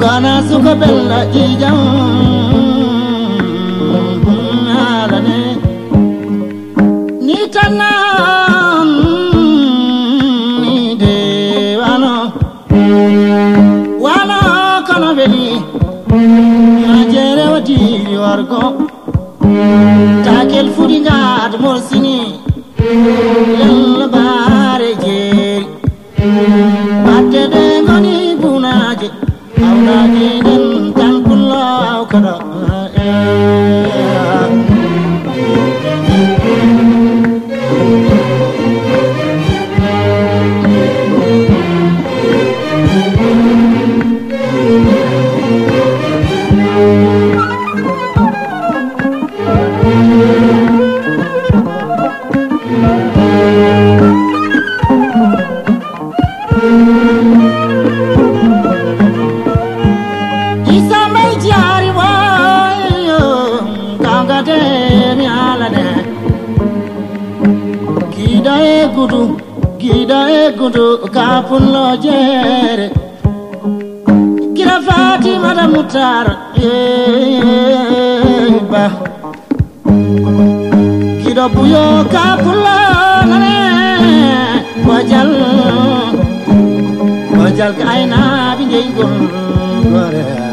Gana suka bella ijam alane ni tanan ni de wano kono beli majere wati wargo takel furinga morsini yalla bare jeri batte de ngoni bunaje awnajidan tan kullahu kada Gida gudu kapulo jere Gira Fatima da mutar ba Gida buyo kapulo nane wajal kaina binjay gon gore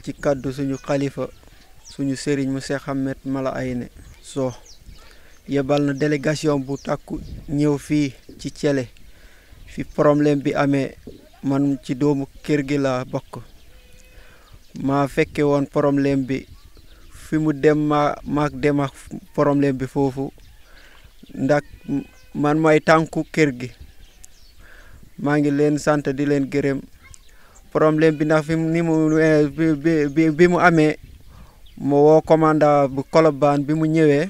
ci kaddu suñu khalifa suñu serigne mu Cheikh Ahmed Mala Ayné so yebal na délégation bu takku ñew fi ci Thiélé fi problème bi amé man ci doomu kër gi la bokk ma fekke won problème bi fi mu dem maak dem ak problème bi fofu ndak man may tanku kër gi ma ngi leen sante di leen gërem problème bi nak fi ni mu bi mu amé mo wo commandant bu Colobane bi mu ñëwé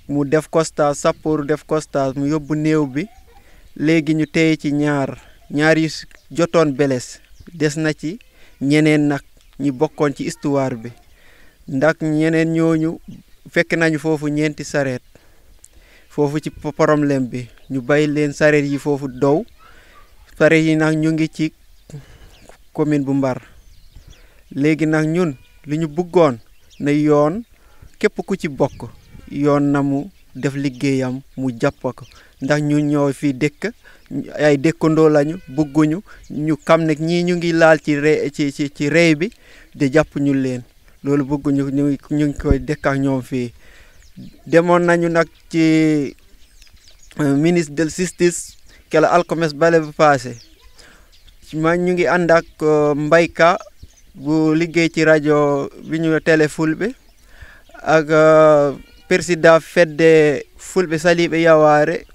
mu def constat sappour def constat mu yobbu neew bi légui ñu téy ci ñaar yi jotone beles des na ci ñeneen nak ñi bokkon ci histoire bi ndak ñeneen ñooñu fekk nañu fofu ñenti saret fofu ci problème bi ñu bay leen saret yi fofu dow saret yi nak ñu ngi ci commune bu Mbar légui nak ñun liñu bëggoon na yoon képp ku ci bokk yoon namu def liggéeyam mu jappako ndax ñun ñoo fi dekk ay dekkando lañu bëgguñu ñu xam nek ñi ñu ngi laal ci réew bi de japp ñu leen lolu bëgguñu ñu ngi koy dekk ak ñoom fi demon nañu nak ci ministre de justice kala alcomes balé passé ma ñu ngi and ak mbayka bu liggéey ci radio biñu télé fulbe ak président fedde fulbe salibe yaware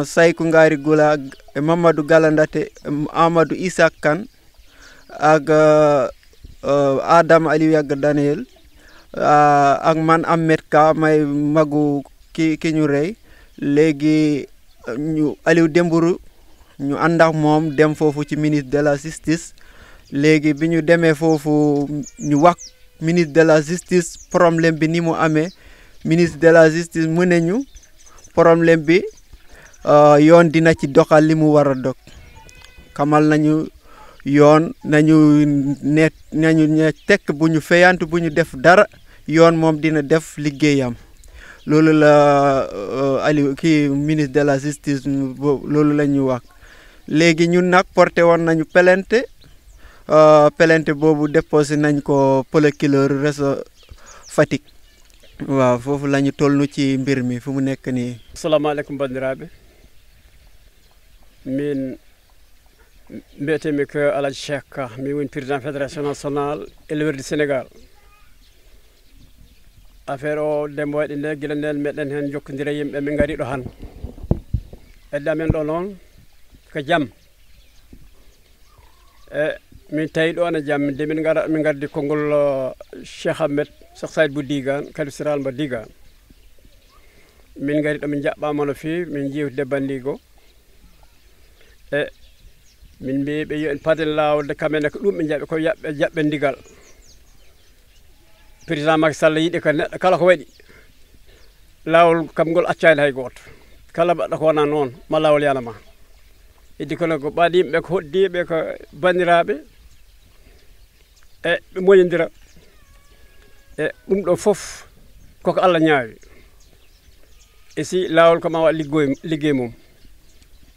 sayku ngari gula Mamadou Galandate Amadou Issa Kan ak Adam Aliou Yag Daniel ak man Ahmed Ka may magu ki ñu rey légui ñu Aliou Dembourou ñu andak mom dem fofu ci ministre de la justice légui biñu démé fofu ñu wax ministre de la justice problème bi ni mu amé ministre de la justice mu neñu problème bi yoon dina ci doxal limu wara dok kamal nañu yoon nañu net nañu tek buñu feyantu buñu def dara yoon mom dina def liggéeyam loolu la Aliou kii ministre de la justice loolu la ñu wax léegi ñun nag porté woon nañu plainte boobu déposé nañ ko procureur réseau Fatick waaw foofu la ñu toll ci mbir mi fu mu nekk nii. Assalamualaikum bandiraɓe, min mbiyetemi ko Aladji Cheikh Ka, mi woni président fédération nationale éleveur du Sénégal. Affaire o dembo waɗi nde gila nden meɗen hen jokkodira yimɓe min gari ɗo han edde amen ɗo noon ko jaam min tawi ɗo ne jaam de min gardi konngol Cheikh Ahmed Cheikh Saïd Bou Digane Khalife général mo Digane min gari ɗo min jaɓɓama no fewi min jewtide bandigo min mbi ɓe yo en paden lawolde kamene ko ɗum ɓe jaɓe ko jaɓɓe ndigal président Macky Sall yiɗi ko neɗɗo kala ko waɗi lawol kam ngol accani hay goto kala mbaɗɗo ko wona noon ma lawol yanama iddi kono ko ɓaɗi yimɓe ko hoddiɓe ko bandiraɓe ɓe moñodira ɗum ɗo foof koko Allah ñaawi e si lawol ko ma waɗ liggey mum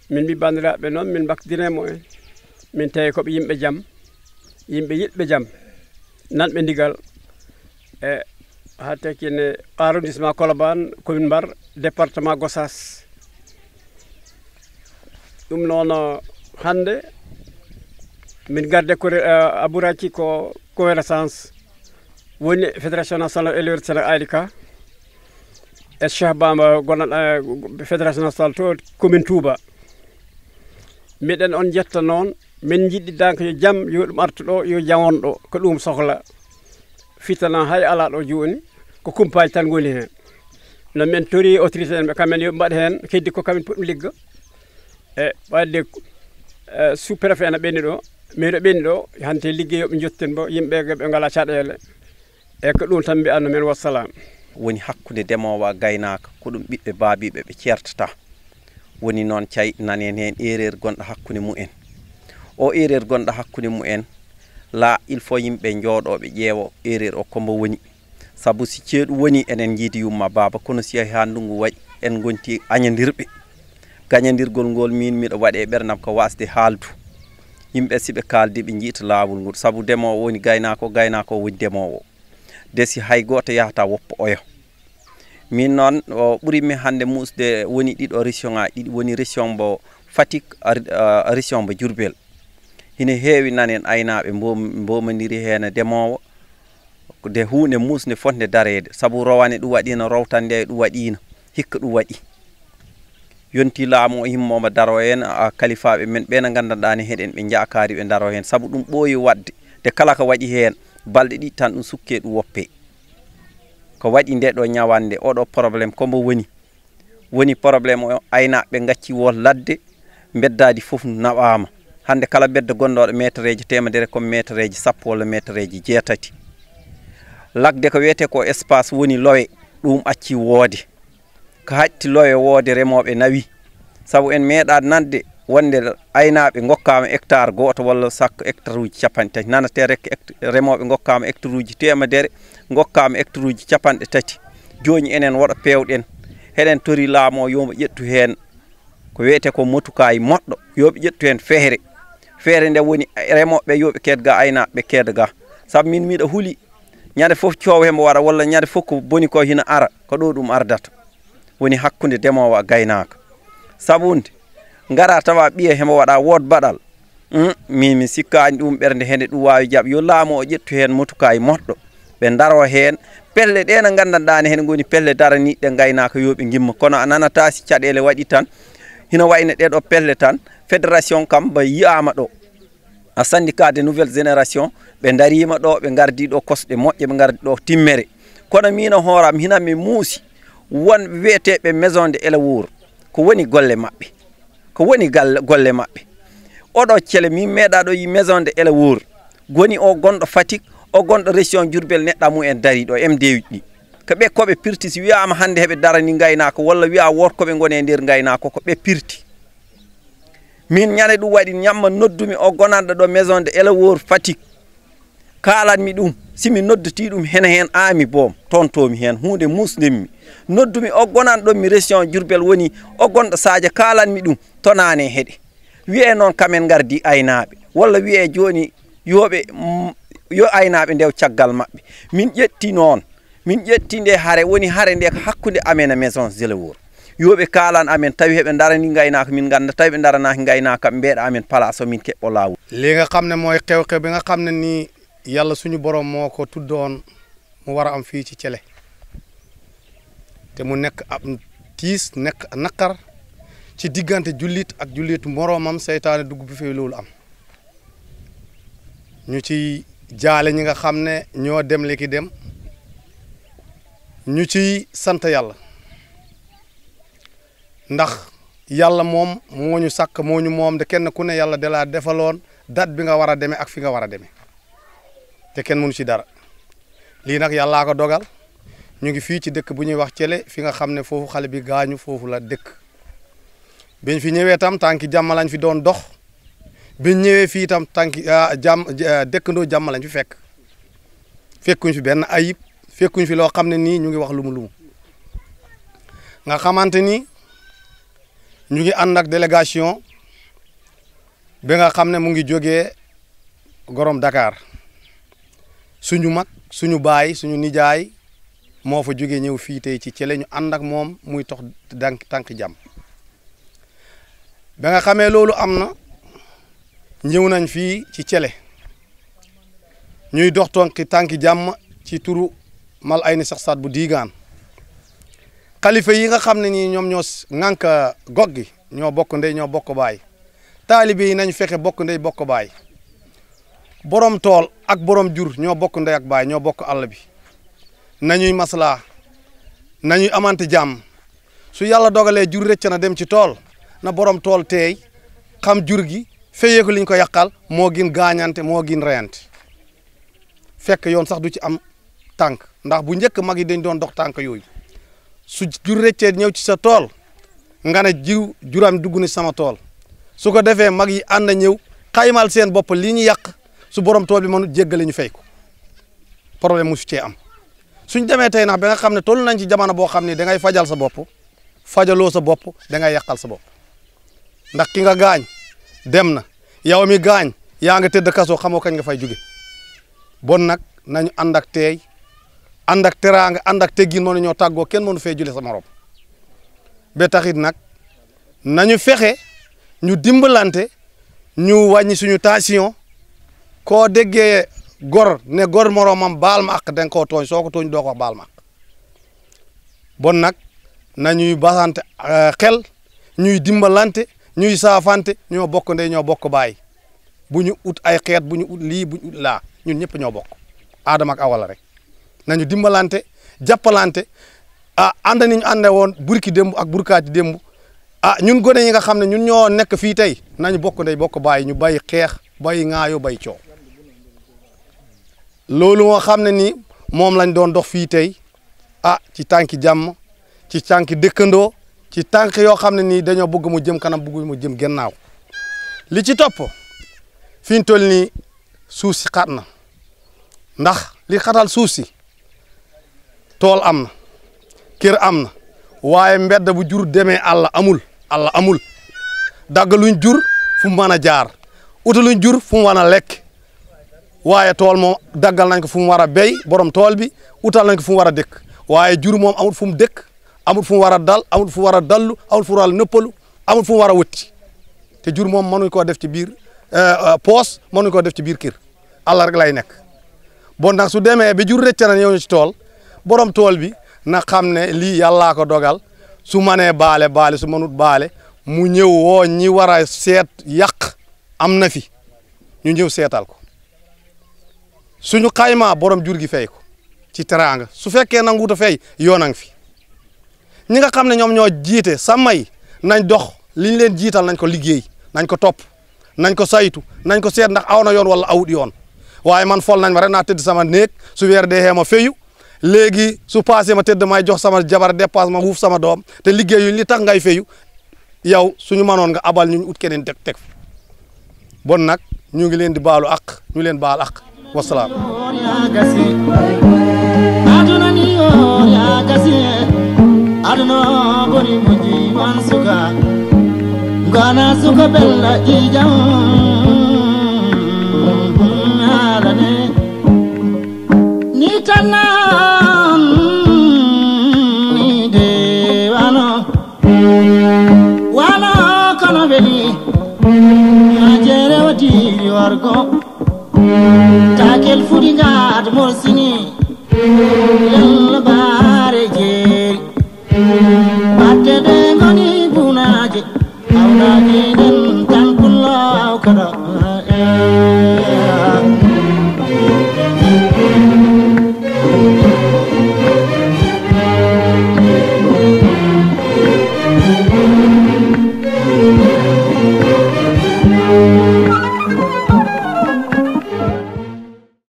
min mbi bandiraɓe noon min bakdiremo en min tawi koɓe yimɓe jaam yimɓe yiɗɓe jaam nanɓe ndigal ha tekkine arrondissement Colobane commune Mbar département Gossas ɗum noon hande min garde ko Abouraki ko renaissance woni fédération nationale éleveur Sénégal ADK e Cheikh Bamba gonɗo fédération nationale to commune Touba miɗen on jetta noon min jiɗɗidanko yo jaam yo ɗum artu ɗo yo jaam won ɗo ko ɗum sohla fitana hay ala ɗo joni ko kumpaji tan goni hen no min tori autorité en ɓe kamen yo mbaɗ hen keddi ko kamen poɗɗum ligga e wadde sous préfet ene ɓenni ɗo mairie ɓenni ɗo hante liggey yoɓe jotten bo yimɓe ɓe ngala caɗele e ko ɗum tan mbiyanno men wassalam. Woni hakkude demowo gaynaka ko ɗum ɓiɓɓe baabiɓe ɓe certata woni noon cayi nanen hen erreur gonɗo hakkude mumen o erreur gonɗo hakkude mumen la il faut yimɓe jooɗoɓe ƴeewo erreur o kombo woni sabu si ceeɗu woni enen jiidi yumma baba kono si ha ndungu waɗi en gonti añadirɓe gañadirgol ngol min miɗo waɗe ɓerdam ko wasde haaldu yimɓe siɓe kaldi ɓe jiita lawol ngol sabu demowo woni gaynako woni demowo desi hay goto yahata woppa oyo min noon o ɓuurimi hande musde woni ɗiɗo région ngaji ɗiɗi woni région mbo Fatick région mbo Diourbel hine heewi nanen aynaɓe mbomodiri hen demowo de hunde musde fonde darede sabu rowane ɗum waɗino rowtande ɗum waɗino hikka ɗum waɗi yonti laamu o himmomo daro hen kalifaɓe men ɓe no gandanɗa ne heɗen ɓe jakari ɓe daro hen sabu ɗum ɓooyi wadde de kala ko waɗi hen balɗe ɗiɗi tan ɗum sukke ɗum woppe ko waɗi nde ɗo ñawande oɗo probléme kombo woni probléme o aynaɓe gacci wol ladde beddadi foof naɓama hande kala beddo gonɗoɗo métre ji temedere comme métre ji sappo walla métre ji jeetati lagde ko wiyete ko espace woni lowe ɗum acci woode ko hatti lowe woode remoɓe nawi sabu en meeɗa nande wonde aynaɓe gokkama hectare goto walla sakko hectare uji capanɗe tati nanate rek remoɓe gokkama hectare uji temedere gokkama hectare uji capanɗe tati joni enen waɗa pewɗen heɗen tori laamo yomo ƴettu hen ko wiyete ko motukayi moɗɗo yoɓe ƴettu hen feere nde woni remoɓe yoɓe kedga aynaɓe kedga sabu min miɗa huuli ñande foof coow hembo waɗa walla ñande foof ko boni ko hina ara ko ɗo ɗum ardata woni hakkude demowo gaynaka sabunde ngara tawa ɓiye hembo waɗa wood baɗal mi sikkani ɗum ɓernde hende ɗum wawi jaab yo laamu o ƴettu hen motukayi moɗɗo ɓe daro hen pelle ɗe no gandanɗa hen goni pelle daraniɗe gaynaka yoɓe gimma kono a nanata si caɗele waɗi tan hina wayno ɗeɗo pelle tan fédération kam ba yiyama ɗo a syndicat de nouvelle génération ɓe darima ɗo ɓe gardi ɗo kosɗe moƴƴe ɓe gardi ɗo timmere kono mino hooram hina mi muusi won wiyeteɓe maison de éleveur ko woni golle maɓɓe golle maɓɓe oɗo cele min meeɗa ɗo yi maison de éleveur goni o gonɗo Fatick o gonɗo région Diourbel neɗɗa mumen dari ɗo MD ɗi ko ɓe koɓe pirti si wiyama hande heɓe darani gaynako walla wiya workoɓe gone nder gaynako ko ɓe pirti min ñande ɗum waɗi ñamma noddumi o gonanɗo ɗo maison de éleveur Fatick kalanmi ɗum simi noddati ɗum hen aami boom tontomi hen hunde muslimmi noddumi o gonanɗon mi région Diourbel woni o gonɗo Sadio kalanmi ɗum tonane heeɗe wiye noon kamen gardi aynaɓe walla wiye joni yoɓe yo aynaɓe ndew caggal maɓɓe min ƴetti noon min ƴetti nde haare woni haare nde ko hakkude amen e maison Zélewor yoɓe kalan amen tawi heɓe darani gaynaka min ganda tawi ɓe daranaki gaynaka mbeɗa amen place o min keɓɓo lawol li nga xam ne mooy xew-xew bi nga xam ne nii yàlla suñu borom moo ko tuddoon mu war a am fii ci Thiélé te mu nekk ab tiis nekk naqar ci diggante jullit ak jullitu moroomam seytaane dugg bi fi loolu am ñu ci jaale ñi nga xam ne ñoo dem li ki dem ñu ci sant yàlla ndax yàlla moom moo ñu sàkk moo ñu moom de kenn ku ne yàlla de la defaloon date bi nga war a demee ak fi nga war a demee te kenn mënu ci dara lii nag yàllaa ko dogal ñu ngi fii ci dëkk bu ñuy wax Thiélé fi nga xam ne foofu xale bi gaañu foofu la dëkk biñ fi ñëwee tam tànki jàmm lañ fi doon dox biñ ñëwee fii tam tànki dëkkandoo jàmm lañ fi fekkuñ fi benn ayib fekkuñ fi loo xam ne nii ñu ngi wax lumu nga xamante ni ñu ngi ànd ak délégation bi nga xam ne mu ngi jógee gorom Dakar suñu mag suñu baay suñu nijaay moo fa jógee ñëw fii tey ci Thiélé ñu ànd ak moom muy tox tànk jàmm ba nga xamee loolu am na ñëw nañ fii ci Thiélé ñuy dox tànki jàmm ci turu mal ay ni sax saat bu diigaan xalifa yi nga xam ne nii ñoom ñoo ŋànk gog gi ñoo bokk ndey ñoo bokk baay taalibe yi nañ fexe bokk ndey bokk baay borom tool ak borom jur ñoo bokk ndey ak baay ñoo bokk àll bi nañuy maslaa nañuy amante jàmm su yàlla dogalee jur rëcc na dem ci tool na borom tool teey xam jur gi feyee ko liñ ko yàqal moo gin gaañante moo gin reyante fekk yoon sax du ci am tànk ndax bu njëkk mag yi dañ doon dox tànk yooyu su jur rëccee ñëw ci sa tool nga ne juram dugg na sama tool su ko defee mag yi ànd ñëw xaymal seen bopp li ñu yàq su borom tool bi mënut jéggale ñu fay ko problème mu su cee am suñ demee tey nag ba nga xam ne toll nañ ci jamono boo xam ne da ngay fajal sa bopp fajaloo sa bopp da ngay yàqal sa bopp ndax ki nga gaañ dem na yow mi gaañ yaa nga tëdd kaso xamoo kañ nga fay jóge bon nag nañu ànd ak teey ànd ak teraanga ànd ak teggin mënu ñoo tàggoo kenn mënu fee jule sa morom ba taxit nag nañu fexe ñu dimbalante ñu wàññi suñu tension koo déggee gor ne gor moromam baal ma ak danga koo tooñ soo ko tooñ doo ko wax baal ma ak bon nag nañuy basante xel ñuy dimbalante ñuy saafante ñoo bokk ndey ñoo bokk baay bu ñu ut ay xeet bu ñu ut lii bu ñu ut laa ñun ñëpp ñoo bokk aadama ak awala rek nañu dimbalante jàppalante ànd ni ñu ànde woon burki démb ak burkaati démb ñun gone yi nga xam ne ñun ñoo nekk fii tey nañu bokk ndey bokk baay ñu bay xeex bay ŋaayoo bay coow loolu moo xam ne ni moom lañ doon dox fii tey ci tànki jàmm ci tànki dëkkandoo ci tànk yoo xam ne nii dañoo bëgg mu jëm kanam bëgg mu jëm gannaaw li ci topp fi ñu toll nii suuf si xat na ndax li xatal suuf si tool am na kër am na waaye mbedd bu jur demee àll amul dagg luñ jur fu mu mën a jaar uta luñ jur fu mu mën a lekk waaye tool moom daggal nañ ko fu mu war a béy borom tool bi utal nañ ko fu mu war a dëkk waaye jur moom amul fu mu dëkk amul fu mu war a dal amul fu mu war a dallu amul fu mu war a nëppalu amul fu mu war a wëtti te jur moom mënuñ koo def ci biir poos mënuñ koo def ci biir kër àll rek lay nekk bon nag su demee ba jur rëcc na ñëw ci tool borom tool bi na xam ne lii yàllaa ko dogal su mënee baale su mënut baale mu ñëw woo ñi war a seet yàq am na fi ñu ñëw seetal ko suñu xaymaa borom jur gi fay ko ci teraanga su fekkee nanguut a fay yoon a ngi fi ñi nga xam ne ñoom ñoo jiite sàmm yi nañ dox li ñu leen jiital nañ ko liggéey nañ ko topp nañ ko saytu nañ ko seet ndax aw na yoon wala awut yoon waaye man fol nañ ma rek naa tëdd sama néeg su weer dee ma fayu léegi su passé ma tëdd may jox sama jabar dépasse ma wuuf sama doom te liggéeyu li tax ngay fayu yow suñu mënoon nga abal ñu ut keneen teg bon nag ñu ngi leen di baalu ak ñu leen baal ak wasalaam. aduna boni muji wan suka ngana suka bella ijam alane ni tanan ni de wano kono beli majere wati wargo takel fudi ngad morsini